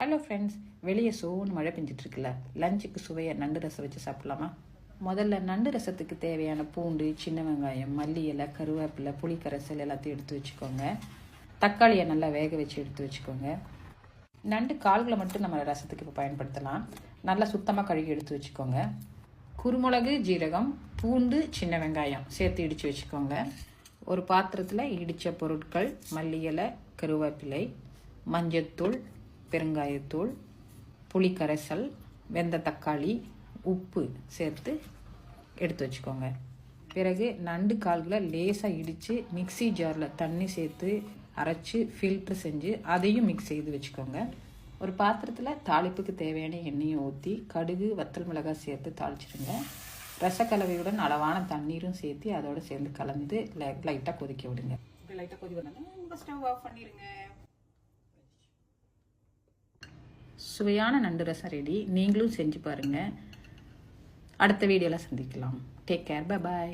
Hello friends, வெளியே சோன்னு மழை பெஞ்சிட்டு இருக்குல்ல, லஞ்சுக்கு சுவையை நண்டு ரசம் வச்சு சாப்பிட்லாமா? முதல்ல நண்டு ரசத்துக்கு தேவையான பூண்டு, சின்ன வெங்காயம், மல்லி இலை, கருவேப்பிலை, புளிக்கரைசல் எல்லாத்தையும் எடுத்து வச்சுக்கோங்க. தக்காளியை நல்லா வேக வச்சு எடுத்து வச்சுக்கோங்க. நண்டு கால்களை மட்டும் நம்ம ரசத்துக்கு இப்போ பயன்படுத்தலாம். நல்லா சுத்தமாக கழுகி எடுத்து வச்சுக்கோங்க. குருமிளகு, ஜீரகம், பூண்டு, சின்ன வெங்காயம் சேர்த்து இடித்து வச்சுக்கோங்க. ஒரு பாத்திரத்தில் இடித்த பொருட்கள் மல்லி இலை, கருவேப்பிலை, மஞ்சத்தூள், பெருங்காயத்தூள், புளிக்கரைசல், வெந்த தக்காளி, உப்பு சேர்த்து எடுத்து வச்சுக்கோங்க. பிறகு நண்டு கால்களை லேசாக இடித்து மிக்சி ஜாரில் தண்ணி சேர்த்து அரைச்சி ஃபில்ட்ரு செஞ்சு அதையும் மிக்ஸ் செய்து வச்சுக்கோங்க. ஒரு பாத்திரத்தில் தாளிப்புக்கு தேவையான எண்ணெயை ஊற்றி கடுகு, வத்தல் மிளகாய் சேர்த்து தாளிச்சிடுங்க. ரசக்கலவையுடன் அளவான தண்ணீரும் சேர்த்து அதோடு சேர்ந்து கலந்து லைட்டாக கொதிக்க விடுங்க. லைட்டாக கொதி வந்தாலும் உங்கள் ஸ்டவ் ஆஃப் பண்ணிடுங்க. சுவையான நண்டு ரசம் ரெடி. நீங்களும் செஞ்சு பாருங்கள். அடுத்த வீடியோவில் சந்திக்கலாம். Take care. Bye bye.